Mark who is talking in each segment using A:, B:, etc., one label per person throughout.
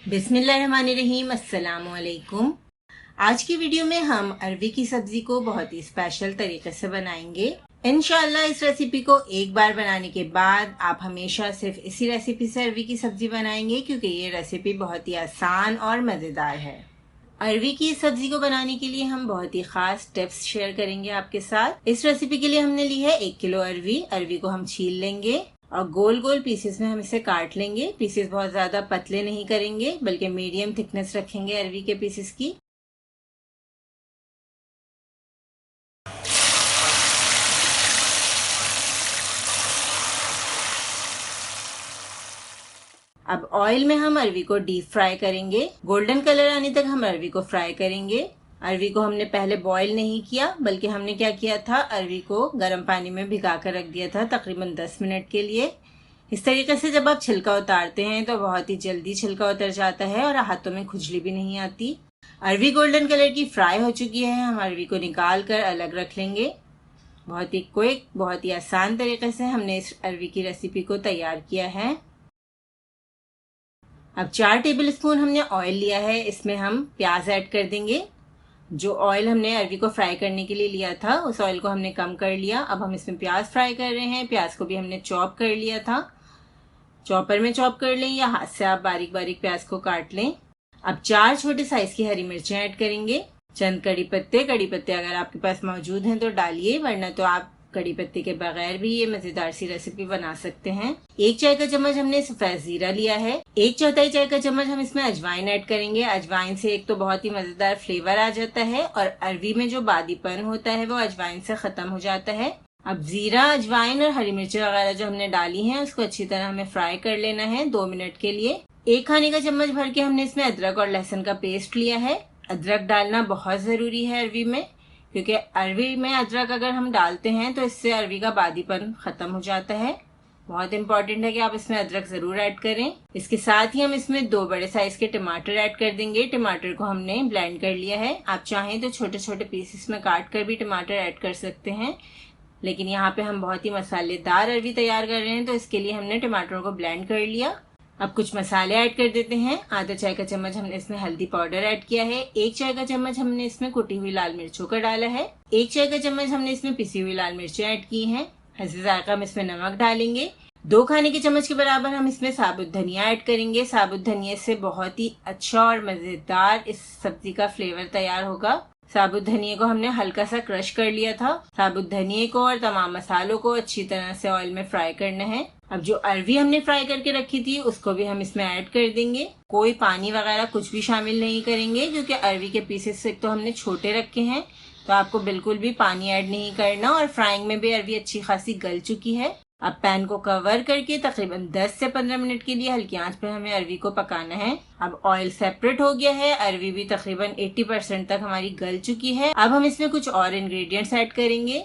A: बिस्मिल्लाहिर्रहमानिर्रहीम, अस्सलाम वालेकुम। आज की वीडियो में हम अरवी की सब्जी को बहुत ही स्पेशल तरीके से बनाएंगे। इंशाल्लाह इस रेसिपी को एक बार बनाने के बाद आप हमेशा सिर्फ इसी रेसिपी से अरवी की सब्जी बनाएंगे, क्योंकि ये रेसिपी बहुत ही आसान और मज़ेदार है। अरवी की इस सब्जी को बनाने के लिए हम बहुत ही खास टिप्स शेयर करेंगे आपके साथ। इस रेसिपी के लिए हमने ली है 1 किलो अरवी। अरवी को हम छील लेंगे और गोल गोल पीसेस में हम इसे काट लेंगे। पीसेस बहुत ज्यादा पतले नहीं करेंगे, बल्कि मीडियम थिकनेस रखेंगे अरवी के पीसेस की। अब ऑयल में हम अरवी को डीप फ्राई करेंगे। गोल्डन कलर आने तक हम अरवी को फ्राई करेंगे। अरवी को हमने पहले बॉईल नहीं किया, बल्कि हमने क्या किया था, अरवी को गर्म पानी में भिगा कर रख दिया था तकरीबन 10 मिनट के लिए। इस तरीके से जब आप छिलका उतारते हैं तो बहुत ही जल्दी छिलका उतर जाता है और हाथों में खुजली भी नहीं आती। अरवी गोल्डन कलर की फ्राई हो चुकी है। हम अरवी को निकाल कर अलग रख लेंगे। बहुत ही क्विक, बहुत ही आसान तरीके से हमने इस अरवी की रेसिपी को तैयार किया है। अब 4 टेबल स्पून हमने ऑयल लिया है, इसमें हम प्याज ऐड कर देंगे। जो ऑयल हमने अरवी को फ्राई करने के लिए लिया था उस ऑयल को हमने कम कर लिया। अब हम इसमें प्याज फ्राई कर रहे हैं। प्याज को भी हमने चॉप कर लिया था। चॉपर में चॉप कर लें या हाथ से आप बारीक बारीक प्याज को काट लें। अब 4 छोटे साइज की हरी मिर्चें ऐड करेंगे। चंद कड़ी पत्ते अगर आपके पास मौजूद हैं तो डालिए, वरना तो आप कड़ी पत्ते के बगैर भी ये मजेदार सी रेसिपी बना सकते हैं। 1 चाय का चम्मच हमने सफेद जीरा लिया है। 1/4 चाय का चम्मच हम इसमें अजवाइन ऐड करेंगे। अजवाइन से एक तो बहुत ही मजेदार फ्लेवर आ जाता है और अरवी में जो बादीपन होता है वो अजवाइन से खत्म हो जाता है। अब जीरा, अजवाइन और हरी मिर्ची वगैरह जो हमने डाली हैं उसको अच्छी तरह हमें फ्राई कर लेना है 2 मिनट के लिए। 1 खाने का चम्मच भर के हमने इसमें अदरक और लहसुन का पेस्ट लिया है। अदरक डालना बहुत जरूरी है अरवी में, क्योंकि अरवी में अदरक अगर हम डालते हैं तो इससे अरवी का बादीपन खत्म हो जाता है। बहुत इंपॉर्टेंट है कि आप इसमें अदरक जरूर ऐड करें। इसके साथ ही हम इसमें 2 बड़े साइज के टमाटर ऐड कर देंगे। टमाटर को हमने ब्लेंड कर लिया है। आप चाहें तो छोटे छोटे पीसेस में काट कर भी टमाटर ऐड कर सकते हैं, लेकिन यहाँ पे हम बहुत ही मसालेदार अरवी तैयार कर रहे हैं तो इसके लिए हमने टमाटरों को ब्लेंड कर लिया। अब कुछ मसाले ऐड कर देते हैं। आधा चाय का चम्मच हमने इसमें हल्दी पाउडर ऐड किया है। 1 चाय का चम्मच हमने इसमें कुटी हुई लाल मिर्चों का डाला है। 1 चाय का चम्मच हमने इसमें पिसी हुई लाल मिर्चें ऐड की हैं। हंसी जायका हम इसमें नमक डालेंगे। 2 खाने के चम्मच के बराबर हम इसमें साबुत धनिया ऐड करेंगे। साबुत धनिया से बहुत ही अच्छा और मजेदार इस सब्जी का फ्लेवर तैयार होगा। साबुत धनिया को हमने हल्का सा क्रश कर लिया था। साबुत धनिया को और तमाम मसालों को अच्छी तरह से ऑयल में फ्राई करना है। अब जो अरवी हमने फ्राई करके रखी थी उसको भी हम इसमें ऐड कर देंगे। कोई पानी वगैरह कुछ भी शामिल नहीं करेंगे, क्योंकि अरवी के पीसेस से तो हमने छोटे रखे हैं, तो आपको बिल्कुल भी पानी ऐड नहीं करना। और फ्राइंग में भी अरवी अच्छी खासी गल चुकी है। अब पैन को कवर करके तकरीबन 10 से 15 मिनट के लिए हल्की आंच पर हमें अरवी को पकाना है। अब ऑयल सेपरेट हो गया है। अरवी भी तकरीबन 80% तक हमारी गल चुकी है। अब हम इसमें कुछ और इंग्रेडिएंट्स ऐड करेंगे।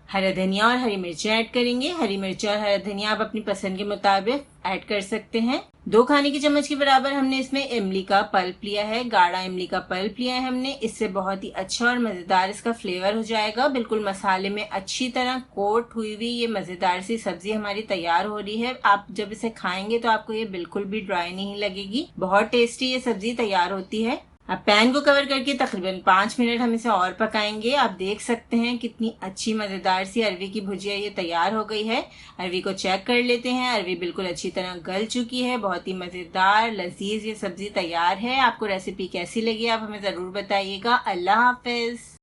A: हरा धनिया और हरी मिर्चें ऐड करेंगे। हरी मिर्च और हरा धनिया आप अपनी पसंद के मुताबिक ऐड कर सकते हैं। 2 खाने के चम्मच के बराबर हमने इसमें इमली का पल्प लिया है। गाढ़ा इमली का पल्प लिया है हमने। इससे बहुत ही अच्छा और मजेदार इसका फ्लेवर हो जाएगा। बिल्कुल मसाले में अच्छी तरह कोट हुई हुई ये मजेदार सी सब्जी हमारी तैयार हो रही है। आप जब इसे खाएंगे तो आपको ये बिल्कुल भी ड्राई नहीं लगेगी। बहुत टेस्टी ये सब्जी तैयार होती है। अब पैन को कवर करके तकरीबन 5 मिनट हम इसे और पकाएंगे। आप देख सकते हैं कितनी अच्छी मजेदार सी अरवी की भुजिया ये तैयार हो गई है। अरवी को चेक कर लेते हैं। अरवी बिल्कुल अच्छी तरह गल चुकी है। बहुत ही मजेदार लजीज ये सब्जी तैयार है। आपको रेसिपी कैसी लगी आप हमें जरूर बताइएगा। अल्लाह हाफिज।